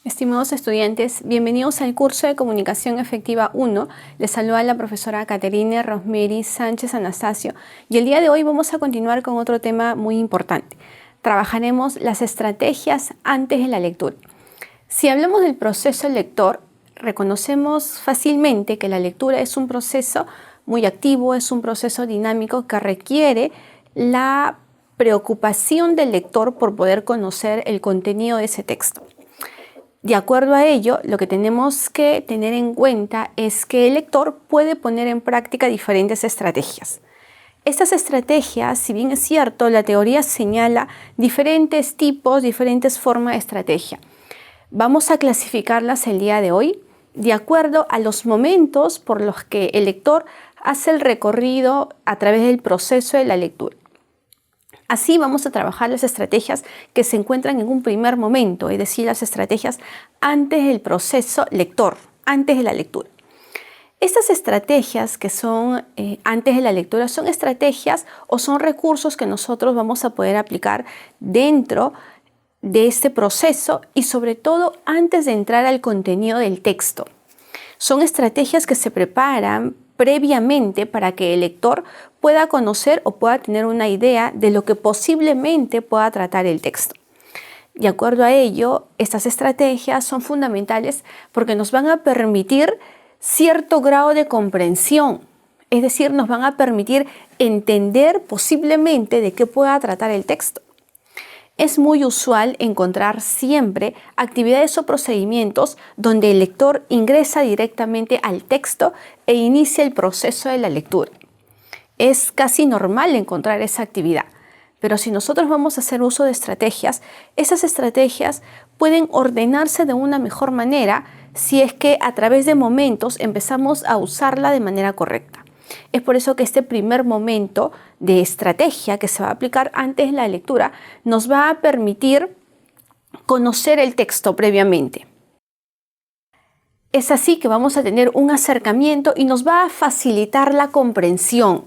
Estimados estudiantes, bienvenidos al curso de Comunicación Efectiva 1. Les saluda la profesora Caterine Rosemary Sánchez Anastasio y el día de hoy vamos a continuar con otro tema muy importante. Trabajaremos las estrategias antes de la lectura. Si hablamos del proceso lector, reconocemos fácilmente que la lectura es un proceso muy activo, es un proceso dinámico que requiere la preocupación del lector por poder conocer el contenido de ese texto. De acuerdo a ello, lo que tenemos que tener en cuenta es que el lector puede poner en práctica diferentes estrategias. Estas estrategias, si bien es cierto, la teoría señala diferentes tipos, diferentes formas de estrategia. Vamos a clasificarlas el día de hoy de acuerdo a los momentos por los que el lector hace el recorrido a través del proceso de la lectura. Así vamos a trabajar las estrategias que se encuentran en un primer momento, es decir, las estrategias antes del proceso lector, antes de la lectura. Estas estrategias que son antes de la lectura son estrategias o son recursos que nosotros vamos a poder aplicar dentro de este proceso y sobre todo antes de entrar al contenido del texto. Son estrategias que se preparan previamente para que el lector pueda conocer o pueda tener una idea de lo que posiblemente pueda tratar el texto. De acuerdo a ello, estas estrategias son fundamentales porque nos van a permitir cierto grado de comprensión, es decir, nos van a permitir entender posiblemente de qué pueda tratar el texto. Es muy usual encontrar siempre actividades o procedimientos donde el lector ingresa directamente al texto e inicia el proceso de la lectura. Es casi normal encontrar esa actividad, pero si nosotros vamos a hacer uso de estrategias, esas estrategias pueden ordenarse de una mejor manera si es que a través de momentos empezamos a usarla de manera correcta. Es por eso que este primer momento de estrategia que se va a aplicar antes de la lectura nos va a permitir conocer el texto previamente. Es así que vamos a tener un acercamiento y nos va a facilitar la comprensión.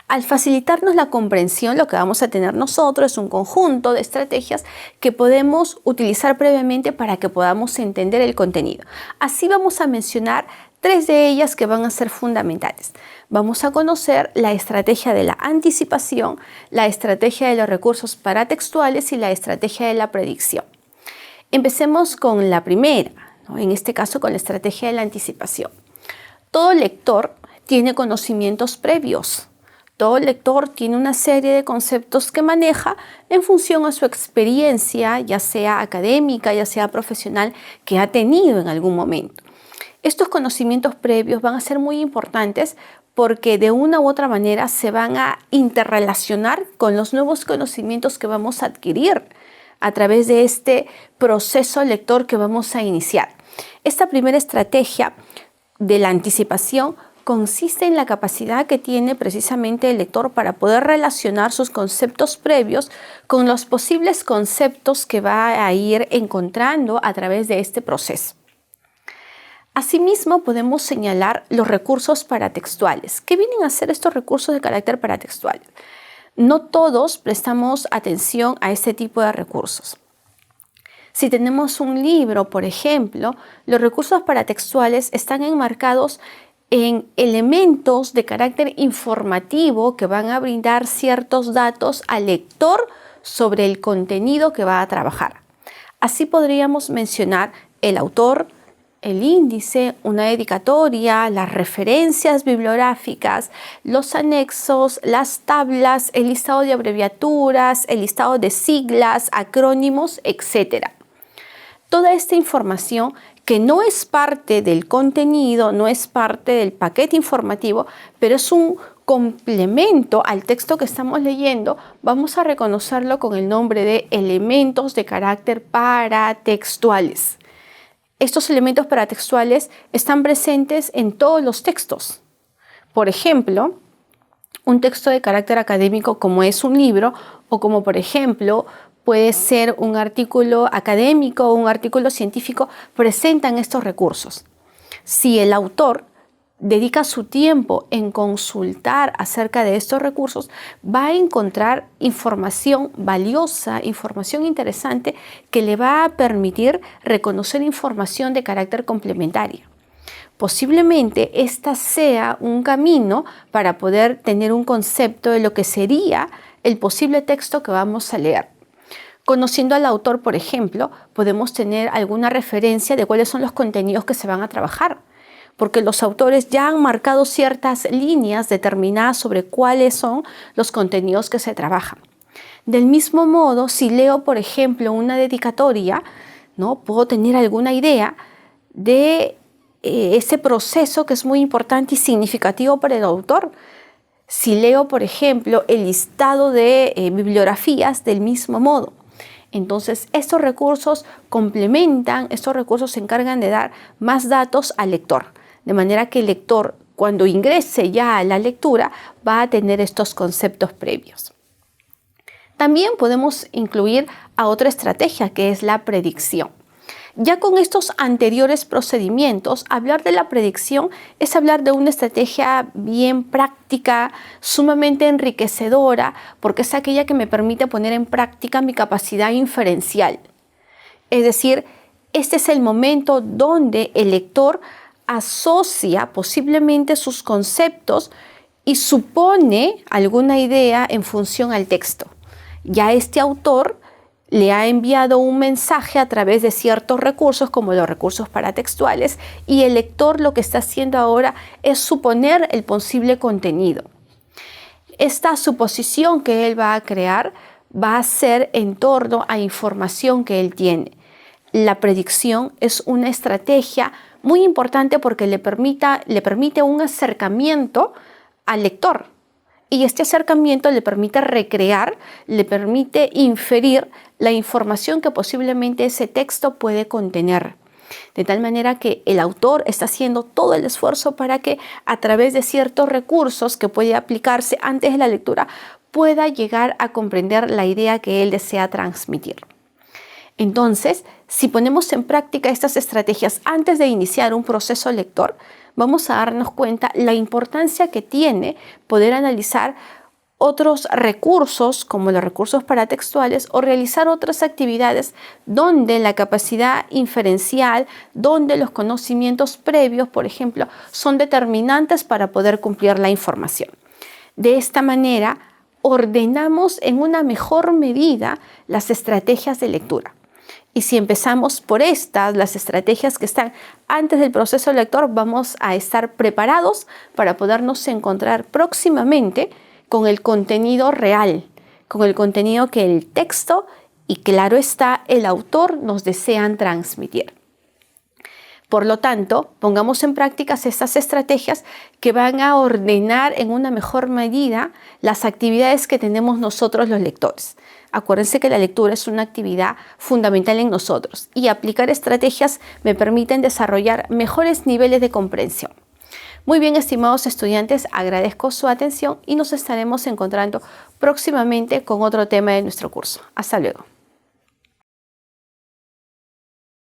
Al facilitarnos la comprensión, lo que vamos a tener nosotros es un conjunto de estrategias que podemos utilizar previamente para que podamos entender el contenido. Así vamos a mencionar tres de ellas que van a ser fundamentales. Vamos a conocer la estrategia de la anticipación, la estrategia de los recursos paratextuales y la estrategia de la predicción. Empecemos con la primera, ¿no? En este caso con la estrategia de la anticipación. Todo lector tiene conocimientos previos. Todo lector tiene una serie de conceptos que maneja en función a su experiencia, ya sea académica, ya sea profesional, que ha tenido en algún momento. Estos conocimientos previos van a ser muy importantes porque de una u otra manera se van a interrelacionar con los nuevos conocimientos que vamos a adquirir a través de este proceso lector que vamos a iniciar. Esta primera estrategia de la anticipación consiste en la capacidad que tiene precisamente el lector para poder relacionar sus conceptos previos con los posibles conceptos que va a ir encontrando a través de este proceso. Asimismo, podemos señalar los recursos paratextuales. ¿Qué vienen a ser estos recursos de carácter paratextual? No todos prestamos atención a este tipo de recursos. Si tenemos un libro, por ejemplo, los recursos paratextuales están enmarcados en elementos de carácter informativo que van a brindar ciertos datos al lector sobre el contenido que va a trabajar. Así podríamos mencionar el autor, el índice, una dedicatoria, las referencias bibliográficas, los anexos, las tablas, el listado de abreviaturas, el listado de siglas, acrónimos, etc. Toda esta información que no es parte del contenido, no es parte del paquete informativo, pero es un complemento al texto que estamos leyendo, vamos a reconocerlo con el nombre de elementos de carácter paratextuales. Estos elementos paratextuales están presentes en todos los textos. Por ejemplo, un texto de carácter académico como es un libro o como por ejemplo puede ser un artículo académico o un artículo científico, presentan estos recursos. Si el autor dedica su tiempo en consultar acerca de estos recursos, va a encontrar información valiosa, información interesante que le va a permitir reconocer información de carácter complementario. Posiblemente esta sea un camino para poder tener un concepto de lo que sería el posible texto que vamos a leer. Conociendo al autor, por ejemplo, podemos tener alguna referencia de cuáles son los contenidos que se van a trabajar, porque los autores ya han marcado ciertas líneas determinadas sobre cuáles son los contenidos que se trabajan. Del mismo modo, si leo, por ejemplo, una dedicatoria, ¿no? Puedo tener alguna idea de ese proceso que es muy importante y significativo para el autor. Si leo, por ejemplo, el listado de bibliografías, del mismo modo. Entonces, estos recursos complementan, estos recursos se encargan de dar más datos al lector, de manera que el lector, cuando ingrese ya a la lectura, va a tener estos conceptos previos. También podemos incluir a otra estrategia, que es la predicción. Ya con estos anteriores procedimientos, hablar de la predicción es hablar de una estrategia bien práctica, sumamente enriquecedora, porque es aquella que me permite poner en práctica mi capacidad inferencial. Es decir, este es el momento donde el lector asocia posiblemente sus conceptos y supone alguna idea en función al texto. Ya este autor le ha enviado un mensaje a través de ciertos recursos, como los recursos paratextuales, y el lector lo que está haciendo ahora es suponer el posible contenido. Esta suposición que él va a crear va a ser en torno a información que él tiene. La predicción es una estrategia muy importante porque le permite un acercamiento al lector. Y este acercamiento le permite recrear, le permite inferir la información que posiblemente ese texto puede contener. De tal manera que el autor está haciendo todo el esfuerzo para que a través de ciertos recursos que puede aplicarse antes de la lectura pueda llegar a comprender la idea que él desea transmitir. Entonces, si ponemos en práctica estas estrategias antes de iniciar un proceso lector, vamos a darnos cuenta la importancia que tiene poder analizar otros recursos, como los recursos paratextuales, o realizar otras actividades donde la capacidad inferencial, donde los conocimientos previos, por ejemplo, son determinantes para poder cumplir la información. De esta manera, ordenamos en una mejor medida las estrategias de lectura. Y si empezamos por las estrategias que están antes del proceso lector, vamos a estar preparados para podernos encontrar próximamente con el contenido real, con el contenido que el texto y, claro está, el autor nos desean transmitir. Por lo tanto, pongamos en práctica estas estrategias que van a ordenar en una mejor medida las actividades que tenemos nosotros los lectores. Acuérdense que la lectura es una actividad fundamental en nosotros y aplicar estrategias me permiten desarrollar mejores niveles de comprensión. Muy bien, estimados estudiantes, agradezco su atención y nos estaremos encontrando próximamente con otro tema de nuestro curso. Hasta luego.